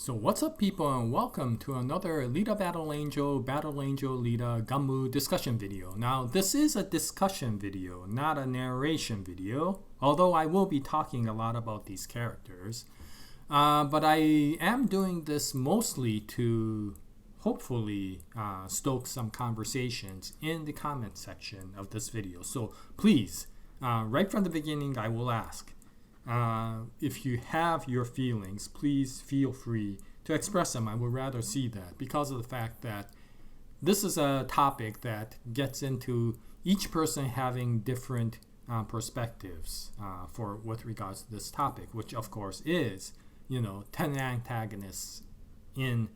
So what's up people and welcome to another Alita Battle Angel Alita Gamu discussion video. Now this is a discussion video, not a narration video, although I will be talking a lot about these characters. But I am doing this mostly to hopefully stoke some conversations in the comment section of this video. So please, right from the beginning I will ask, if you have your feelings, please feel free to express them. I would rather see that because of the fact that this is a topic that gets into each person having different perspectives with regards to this topic, which of course is, 10 antagonists in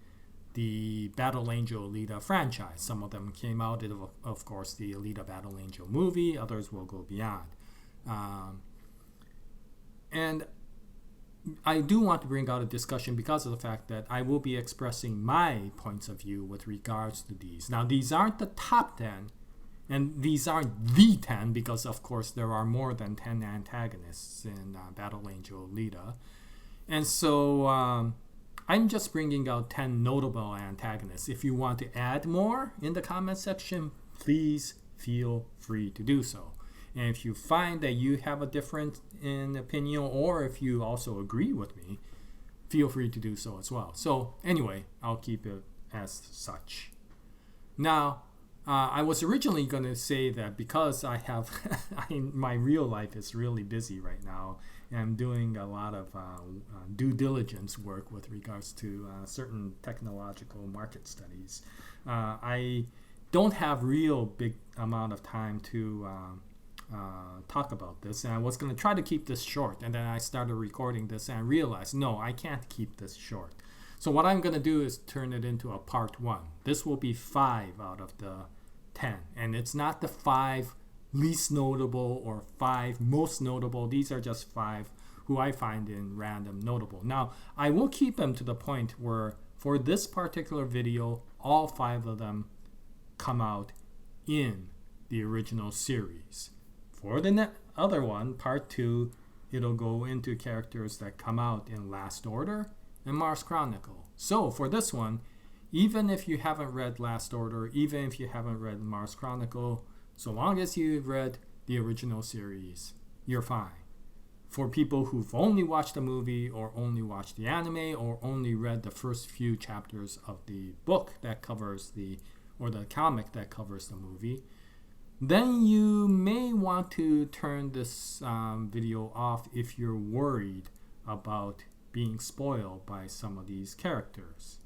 the Battle Angel Alita franchise. Some of them came out in, of course, the Alita Battle Angel movie. Others will go beyond. And I do want to bring out a discussion because of the fact that I will be expressing my points of view with regards to these. Now, these aren't the top 10, and these aren't the 10 because, of course, there are more than 10 antagonists in Battle Angel Alita. And so I'm just bringing out 10 notable antagonists. If you want to add more in the comment section, please feel free to do so. And if you find that you have a difference in opinion, or if you also agree with me, feel free to do so as well. So anyway, I'll keep it as such. Now, I was originally going to say that because I have, my real life is really busy right now, and I'm doing a lot of due diligence work with regards to certain technological market studies. I don't have real big amount of time to talk about this, and I was going to try to keep this short, and then I started recording this and I realized no, I can't keep this short. So what I'm going to do is turn it into a part 1. This will be 5 out of the 10, and it's not the 5 least notable or 5 most notable. These are just 5 who I find in random notable. Now I will keep them to the point where for this particular video all 5 of them come out in the original series. For the other one, part 2, it'll go into characters that come out in Last Order and Mars Chronicle. So for this one, even if you haven't read Last Order, even if you haven't read Mars Chronicle, so long as you've read the original series, you're fine. For people who've only watched the movie or only watched the anime or only read the first few chapters of the book that covers or the comic that covers the movie, then you may want to turn this video off if you're worried about being spoiled by some of these characters,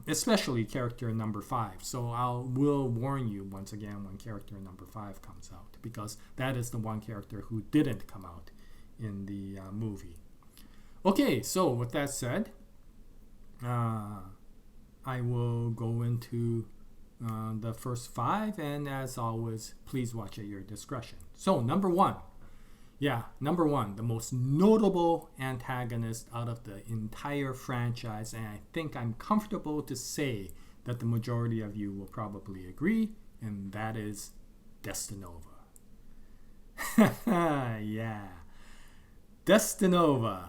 especially character number 5. So I will warn you once again when character number 5 comes out, because that is the one character who didn't come out in the movie. Okay, so with that said, I will go into the first 5, and as always, please watch at your discretion. So number 1, the most notable antagonist out of the entire franchise, and I think I'm comfortable to say that the majority of you will probably agree, and that is Destinova. Yeah, Destinova.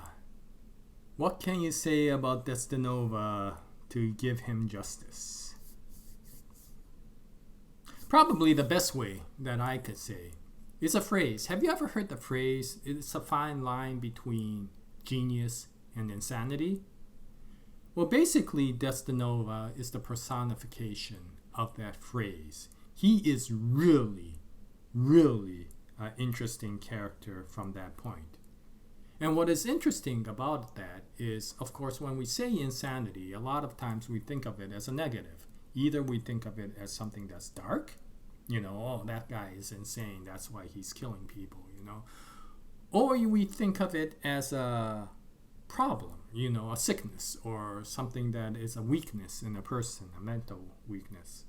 What can you say about Destinova to give him justice? Probably the best way that I could say is a phrase. Have you ever heard the phrase, it's a fine line between genius and insanity? Well, basically, Destinova is the personification of that phrase. He is really, really an interesting character from that point. And what is interesting about that is, of course, when we say insanity, a lot of times we think of it as a negative. Either we think of it as something that's dark, oh, that guy is insane, that's why he's killing people, or we think of it as a problem, a sickness or something that is a weakness in a person, a mental weakness.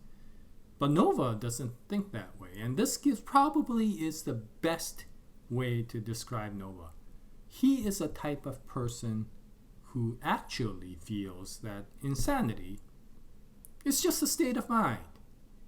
But Nova doesn't think that way, and this probably is the best way to describe Nova. He is a type of person who actually feels that insanity is just a state of mind.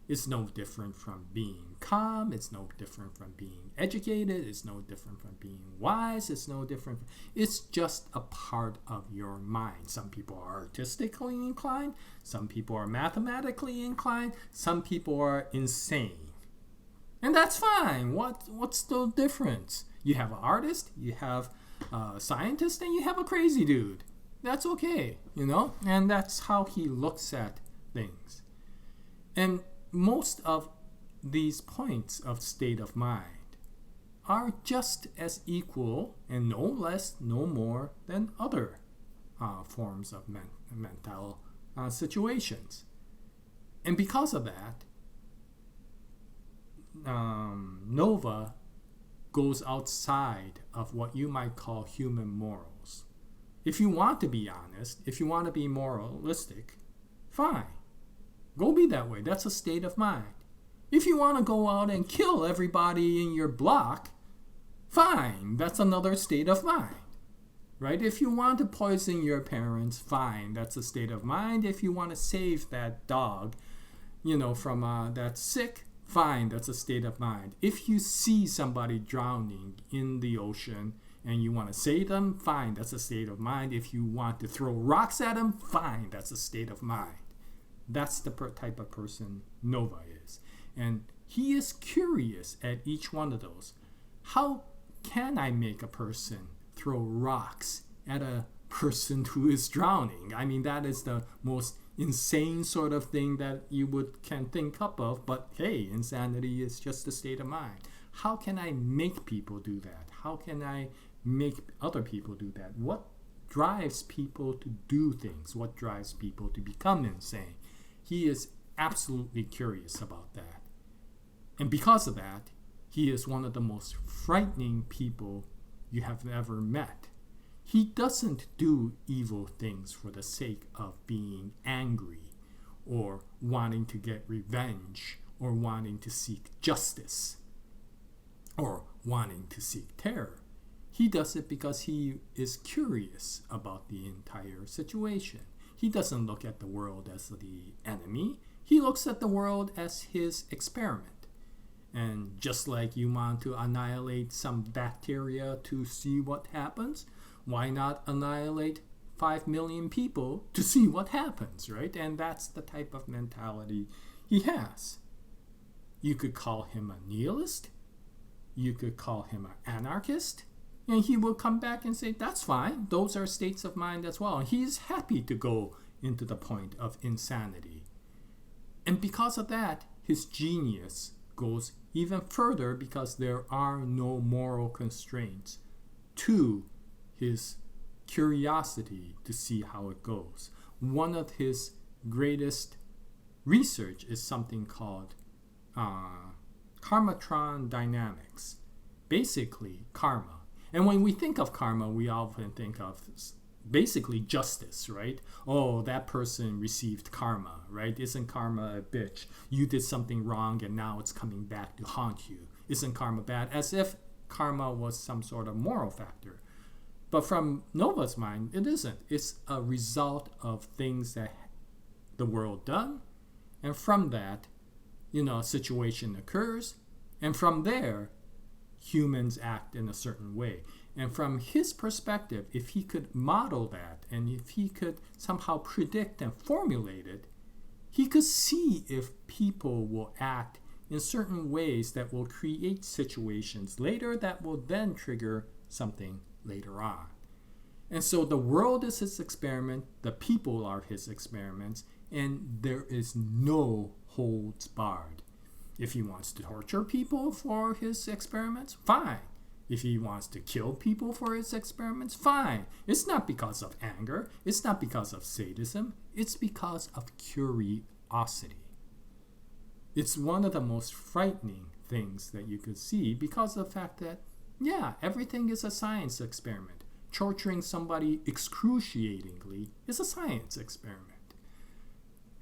It's no different from being calm. It's no different from being educated. It's no different from being wise. It's no different. It's just a part of your mind. Some people are artistically inclined. Some people are mathematically inclined. Some people are insane. And that's fine. What's the difference? You have an artist, you have a scientist, and you have a crazy dude. That's okay, And that's how he looks at things. And most of these points of state of mind are just as equal and no less, no more than other forms of mental situations. And because of that, Nova goes outside of what you might call human morals. If you want to be honest, if you want to be moralistic, fine. Go be that way. That's a state of mind. If you want to go out and kill everybody in your block, fine. That's another state of mind. Right? If you want to poison your parents, fine. That's a state of mind. If you want to save that dog, from that's sick, fine. That's a state of mind. If you see somebody drowning in the ocean and you want to save them, fine. That's a state of mind. If you want to throw rocks at them, fine. That's a state of mind. That's the type of person Nova is. And he is curious at each one of those. How can I make a person throw rocks at a person who is drowning? I mean, that is the most insane sort of thing that you can think up of. But hey, insanity is just a state of mind. How can I make people do that? How can I make other people do that? What drives people to do things? What drives people to become insane? He is absolutely curious about that. And because of that, he is one of the most frightening people you have ever met. He doesn't do evil things for the sake of being angry or wanting to get revenge or wanting to seek justice or wanting to seek terror. He does it because he is curious about the entire situation. He doesn't look at the world as the enemy. He looks at the world as his experiment. And just like you want to annihilate some bacteria to see what happens, why not annihilate 5 million people to see what happens, right? And that's the type of mentality he has. You could call him a nihilist. You could call him an anarchist. And he will come back and say, that's fine. Those are states of mind as well. And he is happy to go into the point of insanity. And because of that, his genius goes even further because there are no moral constraints to his curiosity to see how it goes. One of his greatest research is something called karmatron dynamics. Basically, karma. And when we think of karma, we often think of basically justice, right? Oh, that person received karma, right? Isn't karma a bitch? You did something wrong and now it's coming back to haunt you. Isn't karma bad? As if karma was some sort of moral factor. But from Nova's mind, it isn't. It's a result of things that the world done. And from that, a situation occurs. And from there, humans act in a certain way. And from his perspective, if he could model that and if he could somehow predict and formulate it, he could see if people will act in certain ways that will create situations later that will then trigger something later on. And so the world is his experiment, the people are his experiments, and there is no holds barred. If he wants to torture people for his experiments, fine. If he wants to kill people for his experiments, fine. It's not because of anger. It's not because of sadism. It's because of curiosity. It's one of the most frightening things that you could see because of the fact that, everything is a science experiment. Torturing somebody excruciatingly is a science experiment.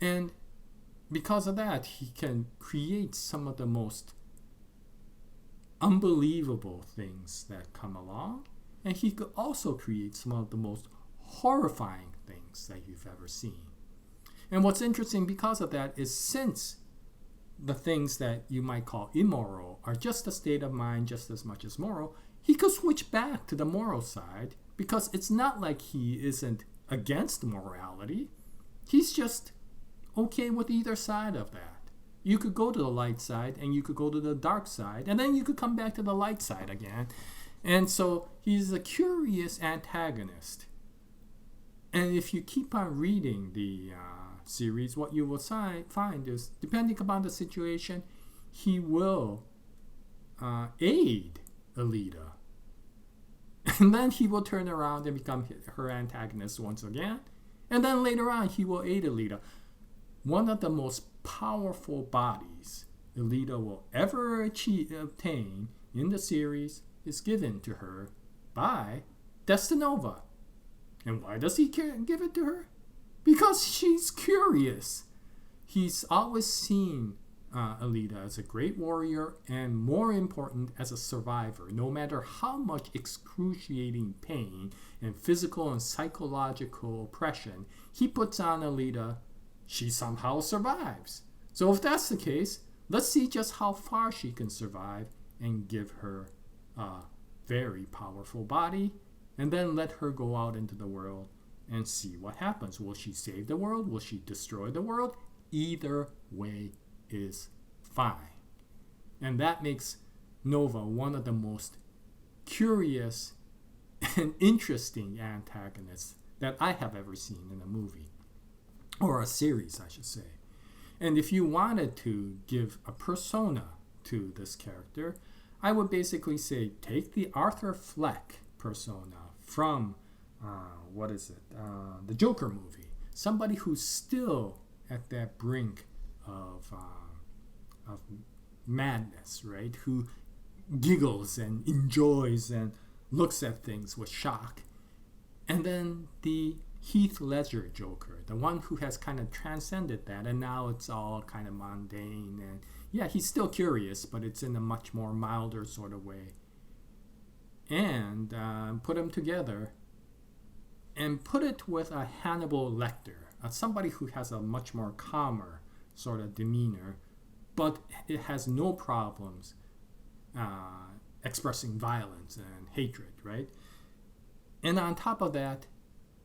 And because of that, he can create some of the most unbelievable things that come along. And he could also create some of the most horrifying things that you've ever seen. And what's interesting because of that is since the things that you might call immoral are just a state of mind just as much as moral, he could switch back to the moral side, because it's not like he isn't against morality. He's just okay with either side of that. You could go to the light side and you could go to the dark side, and then you could come back to the light side again. And so he's a curious antagonist. And if you keep on reading the series, what you will find is, depending upon the situation, he will aid Alita. And then he will turn around and become her antagonist once again. And then later on, he will aid Alita. One of the most powerful bodies Alita will ever obtain in the series is given to her by Destinova. And why does he give it to her? Because she's curious. He's always seen Alita as a great warrior, and more important, as a survivor. No matter how much excruciating pain and physical and psychological oppression he puts on Alita, she somehow survives. So if that's the case, let's see just how far she can survive and give her a very powerful body, and then let her go out into the world and see what happens. Will she save the world? Will she destroy the world? Either way is fine. And that makes Nova one of the most curious and interesting antagonists that I have ever seen in a movie, or a series, I should say. And if you wanted to give a persona to this character, I would basically say, take the Arthur Fleck persona from the Joker movie. Somebody who's still at that brink of madness, right? Who giggles and enjoys and looks at things with shock. And then the Heath Ledger Joker, the one who has kind of transcended that, and now it's all kind of mundane. And yeah, he's still curious, but it's in a much more milder sort of way. And put them together and put it with a Hannibal Lecter, somebody who has a much more calmer sort of demeanor, but it has no problems expressing violence and hatred, right? And on top of that,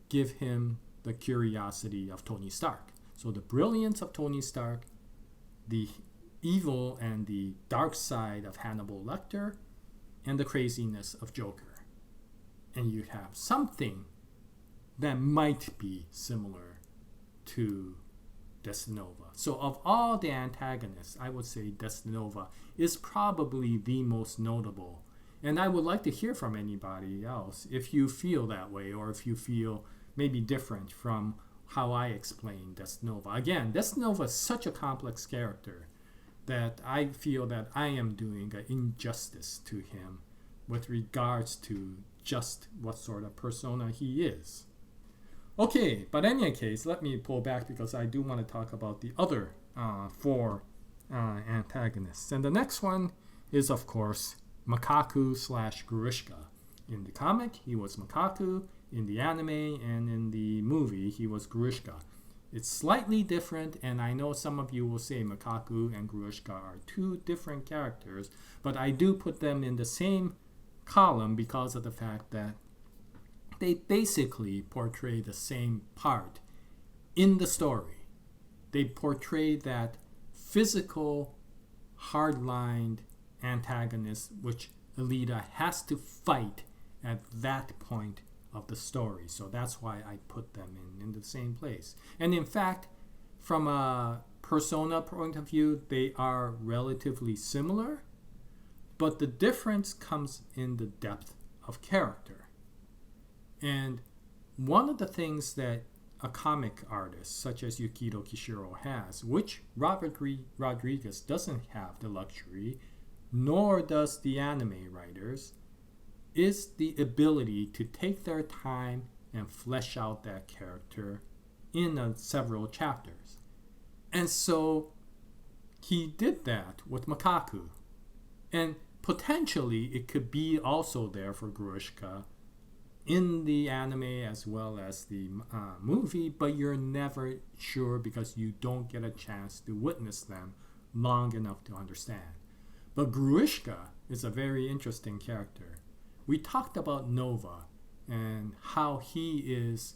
give him the curiosity of Tony Stark. So the brilliance of Tony Stark, the evil and the dark side of Hannibal Lecter, and the craziness of Joker. And you have something that might be similar to Destinova. So of all the antagonists, I would say Destinova is probably the most notable. And I would like to hear from anybody else if you feel that way, or if you feel maybe different from how I explain Destinova. Again, Destinova is such a complex character that I feel that I am doing an injustice to him with regards to just what sort of persona he is. Okay, but in any case, let me pull back because I do want to talk about the other four antagonists. And the next one is, of course, Makaku/Grushka. In the comic, he was Makaku. In the anime and in the movie, he was Grushka. It's slightly different, and I know some of you will say Makaku and Grushka are two different characters, but I do put them in the same column because of the fact that they basically portray the same part in the story. They portray that physical, hard-lined antagonist which Alita has to fight at that point of the story. So that's why I put them in the same place. And in fact, from a persona point of view, they are relatively similar, but the difference comes in the depth of character. And one of the things that a comic artist such as Yukito Kishiro has, which Robert Rodriguez doesn't have the luxury, nor does the anime writers, is the ability to take their time and flesh out that character in several chapters. And so he did that with Makaku. And potentially it could be also there for Grushka in the anime as well as the movie, but you're never sure because you don't get a chance to witness them long enough to understand. But Gruishka is a very interesting character. We talked about Nova and how he is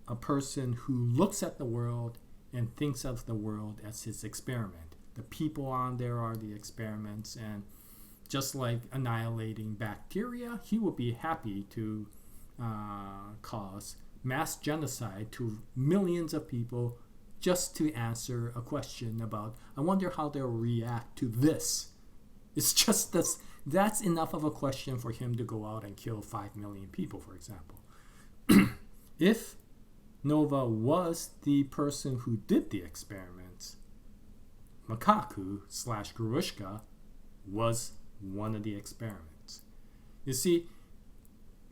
a person who looks at the world and thinks of the world as his experiment. The people on there are the experiments, and just like annihilating bacteria, he would be happy to cause mass genocide to millions of people just to answer a question about, I wonder how they'll react to this. It's just that's enough of a question for him to go out and kill 5 million people, for example. If Nova was the person who did the experiments, Makaku / Gruishka was one of the experiments. You see,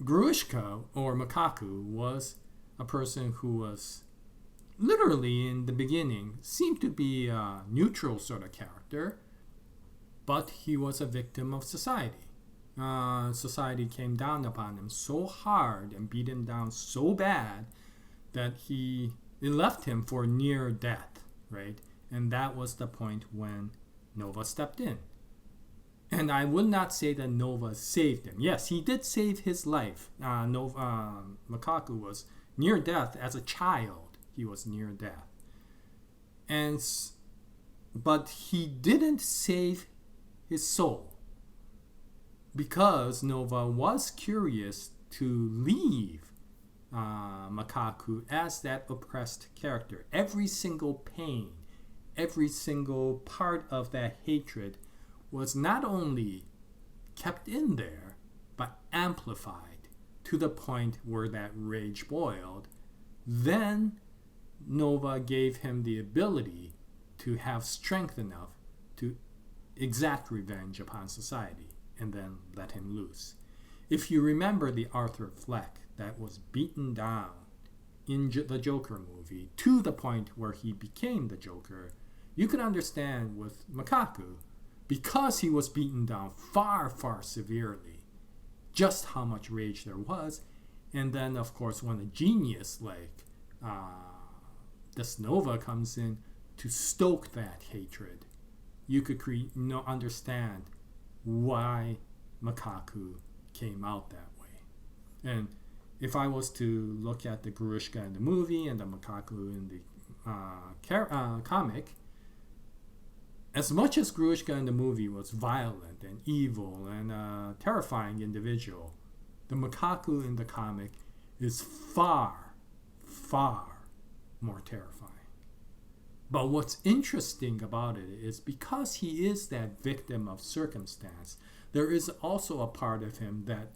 Gruishka or Makaku was a person who was literally in the beginning seemed to be a neutral sort of character, but he was a victim of society. Society came down upon him so hard and beat him down so bad that it left him for near death, right? And that was the point when Nova stepped in. And I would not say that Nova saved him. Yes, he did save his life. Makaku was near death as a child. He was near death. But he didn't save his soul, because Nova was curious to leave Makaku as that oppressed character. Every single pain, every single part of that hatred was not only kept in there, but amplified to the point where that rage boiled. Then Nova gave him the ability to have strength enough to exact revenge upon society, and then let him loose. If you remember the Arthur Fleck that was beaten down in the Joker movie to the point where he became the Joker, you can understand with Makaku, because he was beaten down far, far severely, just how much rage there was. And then, of course, when a genius like this Nova comes in to stoke that hatred, you could understand why Makaku came out that way. And if I was to look at the Gruishka in the movie and the Makaku in the comic, as much as Gruishka in the movie was violent and evil and a terrifying individual, the Makaku in the comic is far, far more terrifying. But what's interesting about it is because he is that victim of circumstance, there is also a part of him that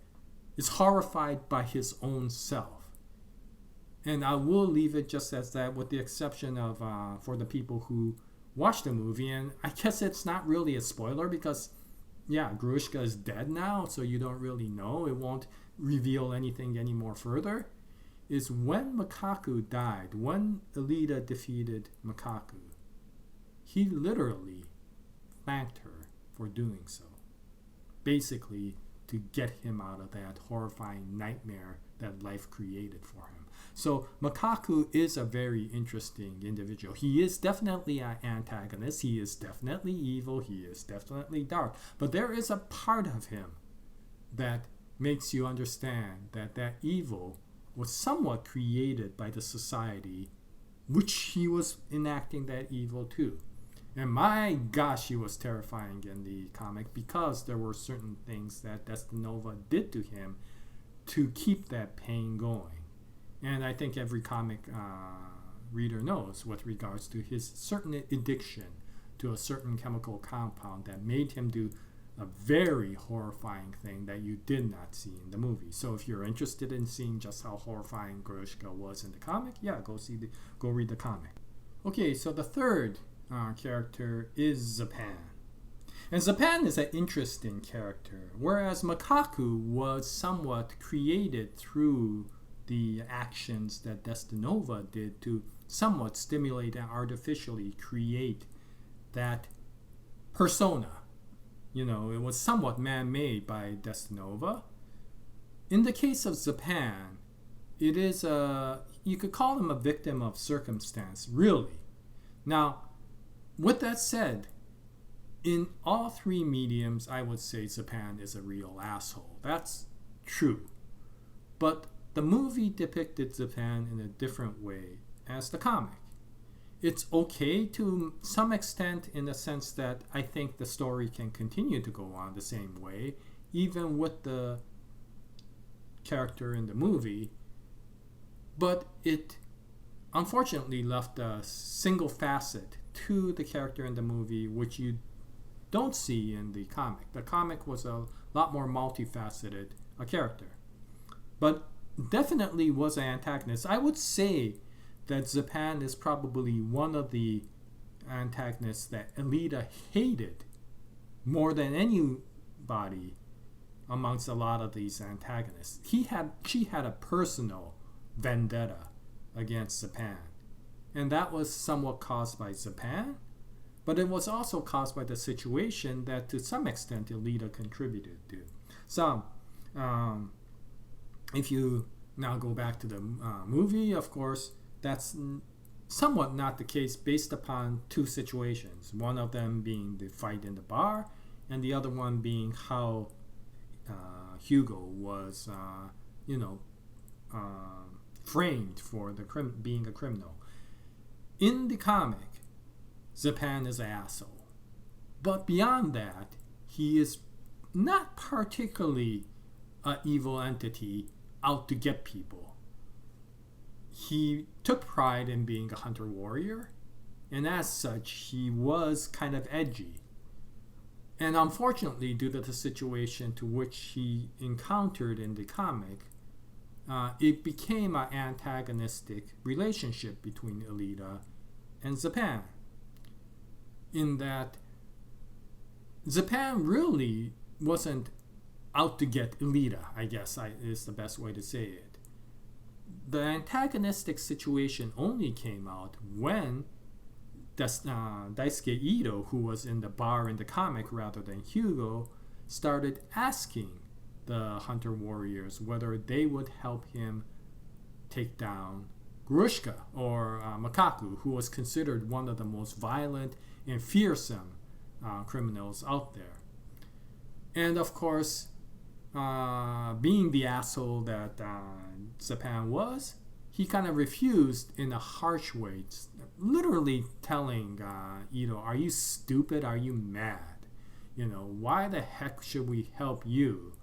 is horrified by his own self. And I will leave it just as that, with the exception of for the people who watch the movie. And I guess it's not really a spoiler because, yeah, Gruishka is dead now, so you don't really know. It won't reveal anything any more further. Is when Makaku died, when Alita defeated Makaku, he literally thanked her for doing so. Basically, to get him out of that horrifying nightmare that life created for him. So Makaku is a very interesting individual. He is definitely an antagonist. He is definitely evil. He is definitely dark. But there is a part of him that makes you understand that that evil was somewhat created by the society which he was enacting that evil to. And my gosh, he was terrifying in the comic because there were certain things that Nova did to him to keep that pain going. And I think every comic reader knows with regards to his certain addiction to a certain chemical compound that made him do a very horrifying thing that you did not see in the movie. So if you're interested in seeing just how horrifying Gruishka was in the comic, yeah, go read the comic. Okay, so the third character is Zapan. And Zapan is an interesting character, whereas Makaku was somewhat created through the actions that Destinova did to somewhat stimulate and artificially create that persona. You know, it was somewhat man-made by Destinova. In the case of Zapan, it is you could call him a victim of circumstance, really. Now, with that said, in all three mediums, I would say Zapan is a real asshole. That's true. But the movie depicted Zapan in a different way as the comic. It's okay to some extent in the sense that I think the story can continue to go on the same way, even with the character in the movie. But it unfortunately left a single facet to the character in the movie, which you don't see in the comic. The comic was a lot more multifaceted a character. But definitely was an antagonist. I would say that Zapan is probably one of the antagonists that Alita hated more than anybody amongst a lot of these antagonists. She had a personal vendetta against Zapan. And that was somewhat caused by Zapan, but it was also caused by the situation that to some extent Alita contributed to. So, if you now go back to the movie, of course, that's somewhat not the case based upon two situations. One of them being the fight in the bar, and the other one being how Hugo was, framed for being a criminal. In the comic, Zapan is an asshole. But beyond that, he is not particularly an evil entity out to get people. He took pride in being a hunter-warrior, and as such, he was kind of edgy. And unfortunately, due to the situation to which he encountered in the comic, it became an antagonistic relationship between Alita and Zapan. In that Zapan really wasn't out to get Alita, I guess is the best way to say it. The antagonistic situation only came out when Daisuke Ito, who was in the bar in the comic rather than Hugo, started asking the Hunter Warriors whether they would help him take down Grushka, or Makaku, who was considered one of the most violent and fearsome criminals out there. And of course, being the asshole that Zapan was, he kind of refused in a harsh way, literally telling Ito, "Are you stupid? Are you mad? Why the heck should we help you,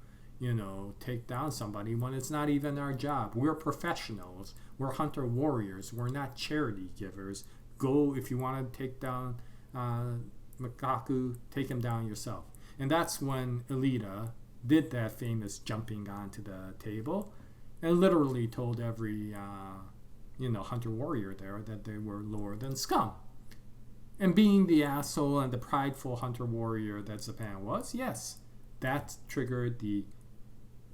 take down somebody when it's not even our job? We're professionals. We're hunter warriors. We're not charity givers. Go, if you want to take down Makaku, take him down yourself." And that's when Alita did that famous jumping onto the table and literally told every hunter warrior there that they were lower than scum. And being the asshole and the prideful hunter warrior that Zapan was, yes, that triggered the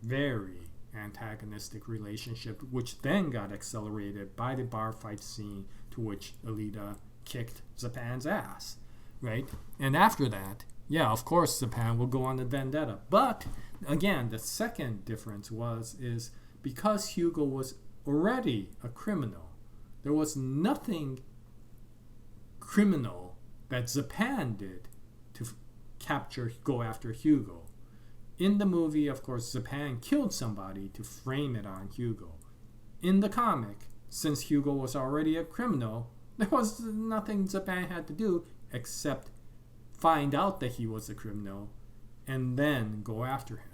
very antagonistic relationship, which then got accelerated by the bar fight scene to which Alita kicked Zapan's ass, right? And after that, yeah, of course Zapan will go on the vendetta. But again, the second difference is because Hugo was already a criminal, there was nothing criminal that Zapan did to go after Hugo. In the movie, of course, Zapan killed somebody to frame it on Hugo. In the comic, since Hugo was already a criminal, there was nothing Zapan had to do except find out that he was a criminal and then go after him.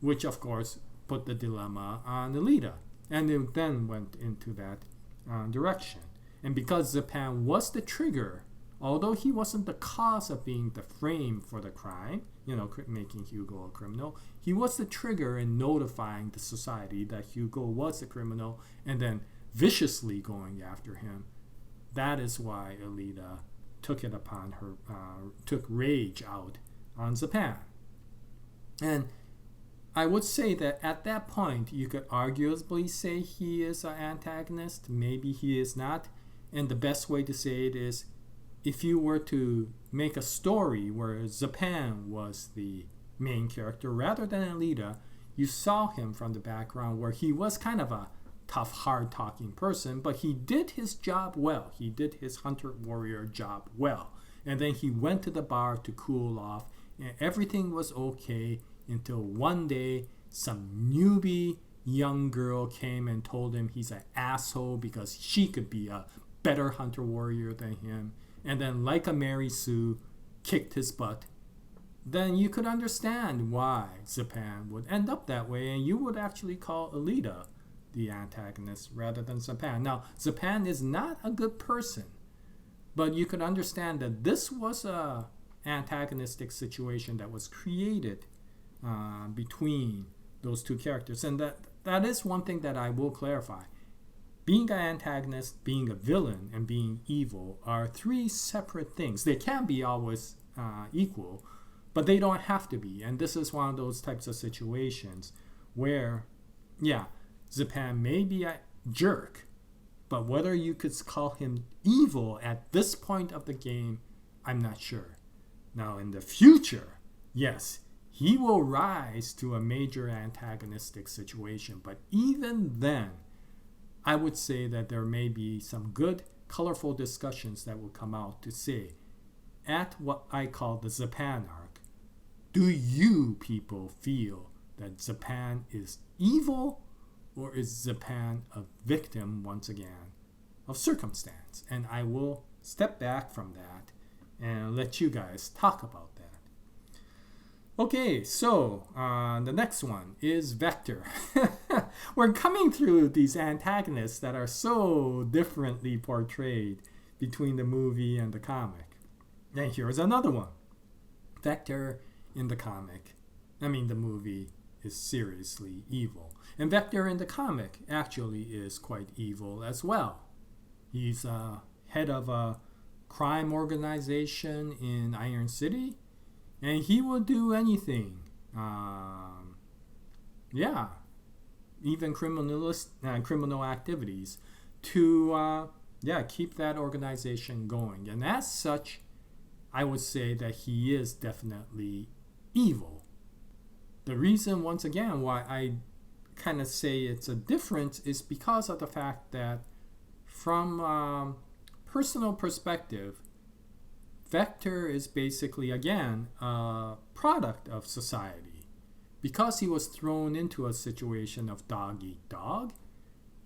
Which, of course, put the dilemma on Alita. And it then went into that direction. And because Zapan was the trigger, although he wasn't the cause of being the frame for the crime, making Hugo a criminal, he was the trigger in notifying the society that Hugo was a criminal and then viciously going after him. That is why Alita took it upon her, took rage out on Zapan. And I would say that at that point, you could arguably say he is an antagonist. Maybe he is not. And the best way to say it is, if you were to make a story where Zapan was the main character rather than Alita, you saw him from the background where he was kind of a tough, hard-talking person, but he did his job well. He did his hunter-warrior job well. And then he went to the bar to cool off, and everything was okay until one day some newbie young girl came and told him he's an asshole because she could be a better hunter warrior than him. And then, like a Mary Sue, kicked his butt. Then you could understand why Zapan would end up that way, and you would actually call Alita the antagonist rather than Zapan. Now, Zapan is not a good person, but you could understand that this was a antagonistic situation that was created between those two characters. And that is one thing that I will clarify. Being an antagonist, being a villain, and being evil are three separate things. They can be always equal, but they don't have to be. And this is one of those types of situations where, yeah, Zapan may be a jerk, but whether you could call him evil at this point of the game, I'm not sure. Now, in the future, yes, he will rise to a major antagonistic situation, but even then, I would say that there may be some good, colorful discussions that will come out to say, at what I call the Zapan arc, do you people feel that Zapan is evil, or is Zapan a victim, once again, of circumstance? And I will step back from that and let you guys talk about that. Okay, so the next one is Vector. We're coming through these antagonists that are so differently portrayed between the movie and the comic. And here's another one. Vector in the comic, the movie, is seriously evil. And Vector in the comic actually is quite evil as well. He's head of a crime organization in Iron City, and he will do anything. Even criminal activities to keep that organization going. And as such, I would say that he is definitely evil. The reason, once again, why I kind of say it's a difference is because of the fact that from personal perspective, Vector is basically, again, a product of society. Because he was thrown into a situation of dog eat dog,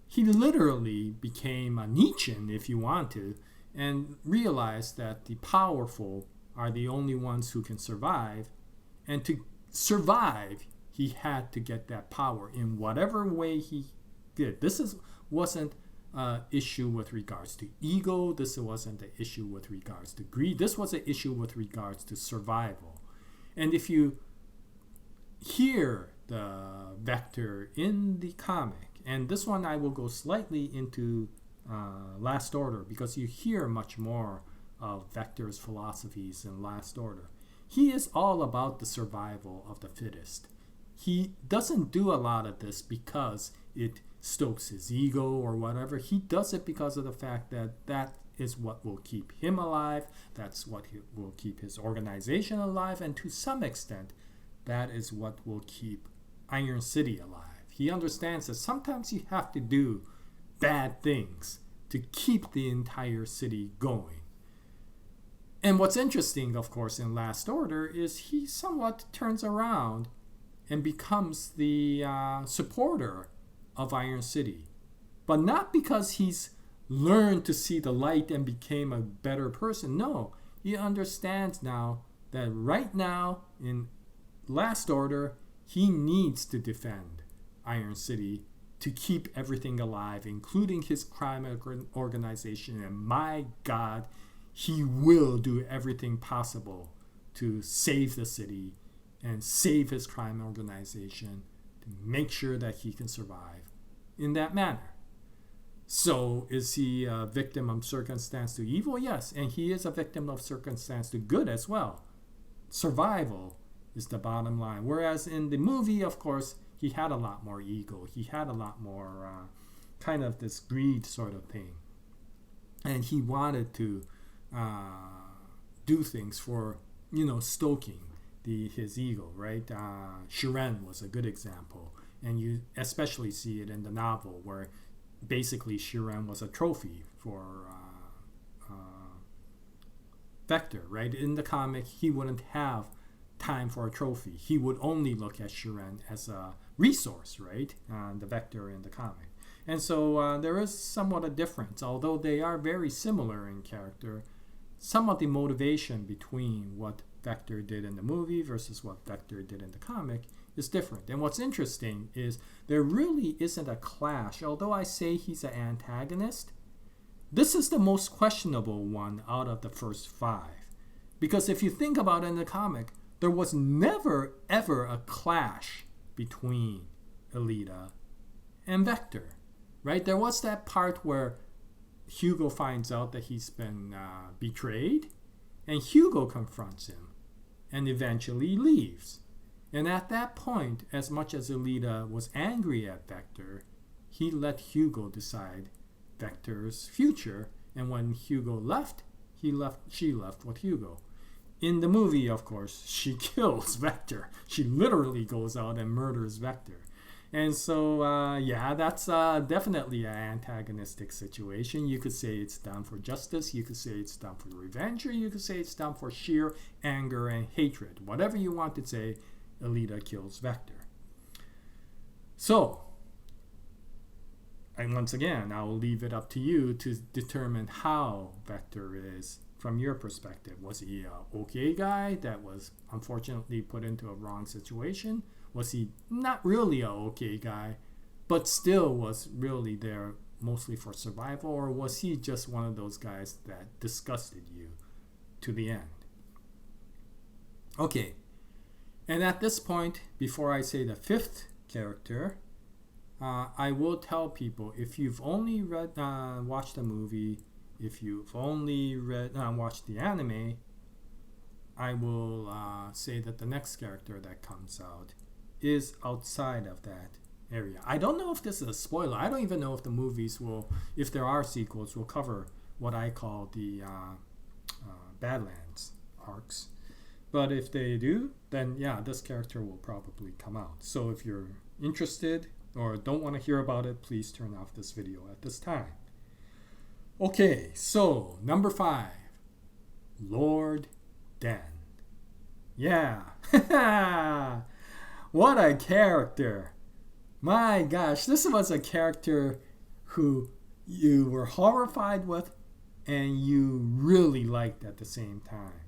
he literally became a Nietzschean, if you want to, and realized that the powerful are the only ones who can survive. And to survive, he had to get that power in whatever way he did. Wasn't an issue with regards to ego. This wasn't an issue with regards to greed. This was an issue with regards to survival. And if you hear the Vector in the comic, and this one I will go slightly into Last Order, because you hear much more of Vector's philosophies in Last Order. He is all about the survival of the fittest. He doesn't do a lot of this because it stokes his ego or whatever. He does it because of the fact that that is what will keep him alive. That's what will keep his organization alive. And to some extent, that is what will keep Iron City alive. He understands that sometimes you have to do bad things to keep the entire city going. And what's interesting, of course, in Last Order is he somewhat turns around and becomes the supporter of Iron City. But not because he's learned to see the light and became a better person. No, he understands now that right now in Last Order, he needs to defend Iron City to keep everything alive, including his crime organization. And my God, he will do everything possible to save the city and save his crime organization to make sure that he can survive in that manner. So is he a victim of circumstance to evil? Yes, and he is a victim of circumstance to good as well. Survival is the bottom line. Whereas in the movie, of course, he had a lot more ego. He had a lot more kind of this greed sort of thing. And he wanted to do things for, stoking his ego, right? Shiren was a good example. And you especially see it in the novel where basically Shiren was a trophy for Vector, right? In the comic, he wouldn't have time for a trophy. He would only look at Shiren as a resource, right? The Vector in the comic. And so there is somewhat a difference, although they are very similar in character. Some of the motivation between what Vector did in the movie versus what Vector did in the comic is different. And what's interesting is there really isn't a clash. Although I say he's an antagonist, this is the most questionable one out of the first 5. Because if you think about it in the comic, there was never ever a clash between Alita and Vector, right? There was that part where Hugo finds out that he's been betrayed, and Hugo confronts him and eventually leaves. And at that point, as much as Alita was angry at Vector, he let Hugo decide Vector's future, and when Hugo left, she left with Hugo. In the movie, of course, she kills Vector. She literally goes out and murders Vector. And so, that's definitely an antagonistic situation. You could say it's done for justice. You could say it's done for revenge. Or you could say it's done for sheer anger and hatred. Whatever you want to say, Alita kills Vector. So, and once again, I will leave it up to you to determine how Vector is from your perspective. Was he a okay guy that was unfortunately put into a wrong situation? Was he not really a okay guy, but still was really there mostly for survival? Or was he just one of those guys that disgusted you to the end? Okay, and at this point, before I say the 5th character, I will tell people, if you've only watched the movie, if you've only watched the anime, I will say that the next character that comes out is outside of that area. I don't know if this is a spoiler. I don't even know if the movies will, if there are sequels, will cover what I call the Badlands arcs. But if they do, then yeah, this character will probably come out. So if you're interested or don't want to hear about it, please turn off this video at this time. Okay, so number 5, Lord Den. Yeah, what a character. My gosh, this was a character who you were horrified with and you really liked at the same time.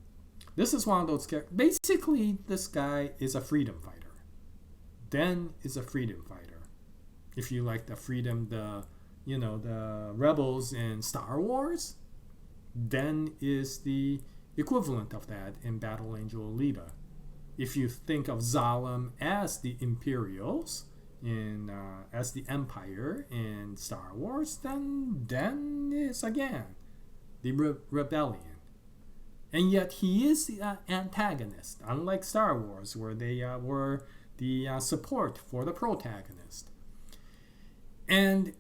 This is one of those characters. Basically, this guy is a freedom fighter. Den is a freedom fighter. If you like the freedom, the rebels in Star Wars, Den is the equivalent of that in Battle Angel Alita. If you think of Zalem as the Imperials, as the Empire in Star Wars, then Den is again the rebellion. And yet he is the antagonist, unlike Star Wars, where they were the support for the protagonist. And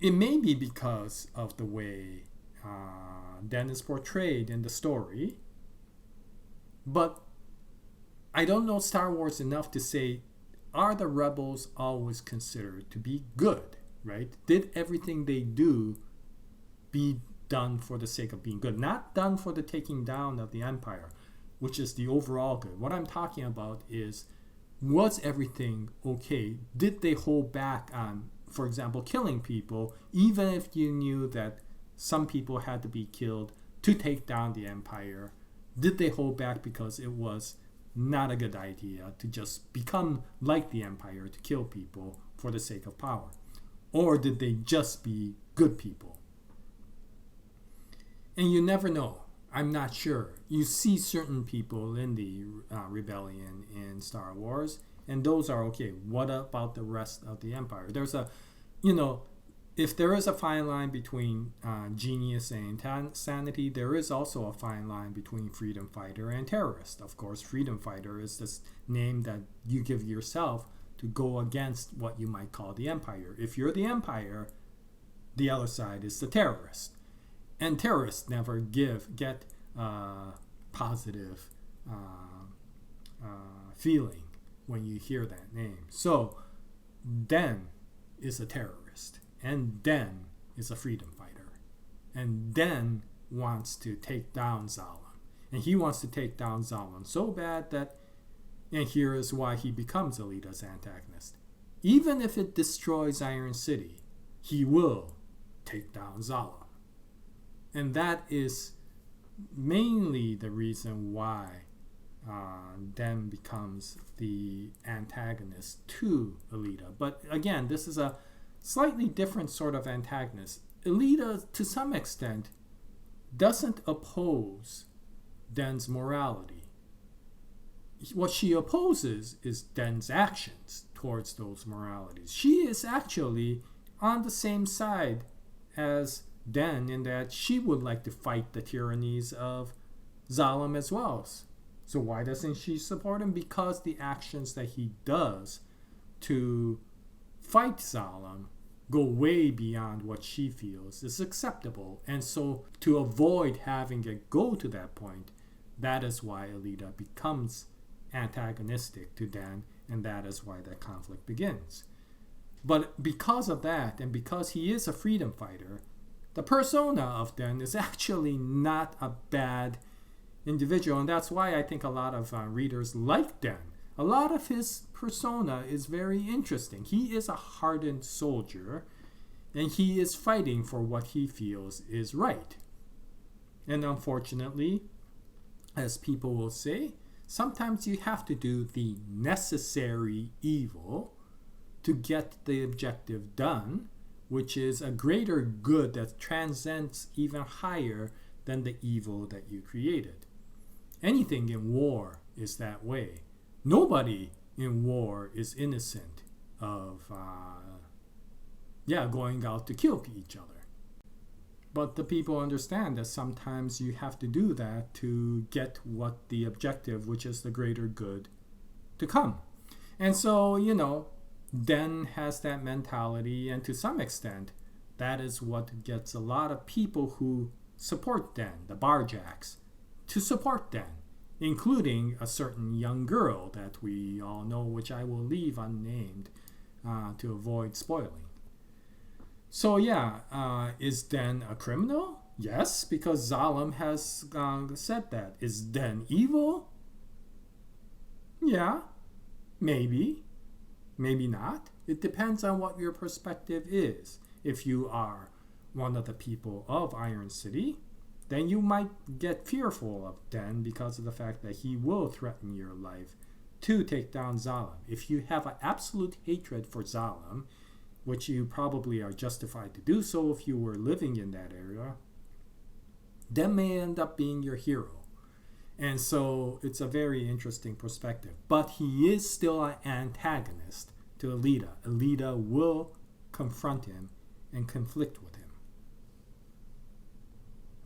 it may be because of the way Den is portrayed in the story, but I don't know Star Wars enough to say, are the rebels always considered to be good, right? Did everything they do be done for the sake of being good? Not done for the taking down of the Empire, which is the overall good. What I'm talking about is, was everything okay? Did they hold back on, for example, killing people, even if you knew that some people had to be killed to take down the Empire? Did they hold back because it was not a good idea to just become like the Empire, to kill people for the sake of power? Or did they just be good people? And you never know. I'm not sure. You see certain people in the rebellion in Star Wars, and those are okay. What about the rest of the Empire? There's a, if there is a fine line between genius and insanity, there is also a fine line between freedom fighter and terrorist. Of course, freedom fighter is this name that you give yourself to go against what you might call the Empire. If you're the Empire, the other side is the terrorist. And terrorists never get positive feeling when you hear that name. So Den is a terrorist, and Den is a freedom fighter, and Den wants to take down Zalem. And he wants to take down Zapan so bad that, and here is why he becomes Alita's antagonist. Even if it destroys Iron City, he will take down Zapan. And that is mainly the reason why Den becomes the antagonist to Alita. But again, this is a slightly different sort of antagonist. Alita, to some extent, doesn't oppose Den's morality. What she opposes is Den's actions towards those moralities. She is actually on the same side as Den in that she would like to fight the tyrannies of Zalim as well. So why doesn't she support him? Because the actions that he does to fight Zalim go way beyond what she feels is acceptable. And so to avoid having it go to that point, that is why Alita becomes antagonistic to Den, and that is why that conflict begins. But because of that, and because he is a freedom fighter, the persona of Den is actually not a bad individual, and that's why I think a lot of readers like Den. A lot of his persona is very interesting. He is a hardened soldier, and he is fighting for what he feels is right. And unfortunately, as people will say, sometimes you have to do the necessary evil to get the objective done, which is a greater good that transcends even higher than the evil that you created. Anything in war is that way. Nobody in war is innocent of going out to kill each other. But the people understand that sometimes you have to do that to get what the objective, which is the greater good, to come. And so, Den has that mentality, and to some extent, that is what gets a lot of people who support Den, the Barjacks, to support Den, including a certain young girl that we all know, which I will leave unnamed to avoid spoiling. So is Den a criminal? Yes, because Zalim has said that. Is Den evil? Yeah, maybe. Maybe not. It depends on what your perspective is. If you are one of the people of Iron City, then you might get fearful of Den because of the fact that he will threaten your life to take down Zalim. If you have an absolute hatred for Zalim, which you probably are justified to do so if you were living in that area, Den may end up being your hero. And so it's a very interesting perspective. But he is still an antagonist to Alita. Alita will confront him and conflict with him.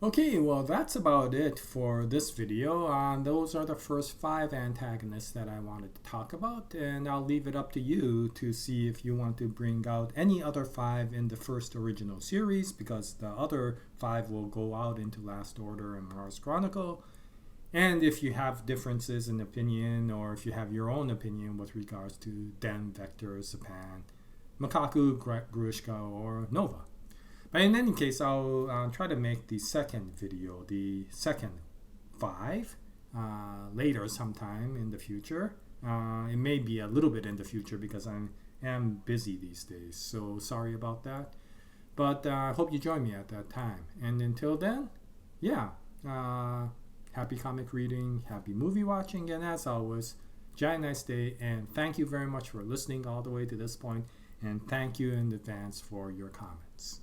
Okay, well, that's about it for this video. Those are the first 5 antagonists that I wanted to talk about, and I'll leave it up to you to see if you want to bring out any other 5 in the first original series, because the other 5 will go out into Last Order and Mars Chronicle. And if you have differences in opinion, or if you have your own opinion with regards to Den, Vector, Zapan, Makaku, Gruishka, or Nova. But in any case, I'll try to make the second video, the second 5, later sometime in the future. It may be a little bit in the future because I am busy these days, so sorry about that. But I hope you join me at that time. And until then, happy comic reading, happy movie watching, and as always, Jaya, nice day, and thank you very much for listening all the way to this point, and thank you in advance for your comments.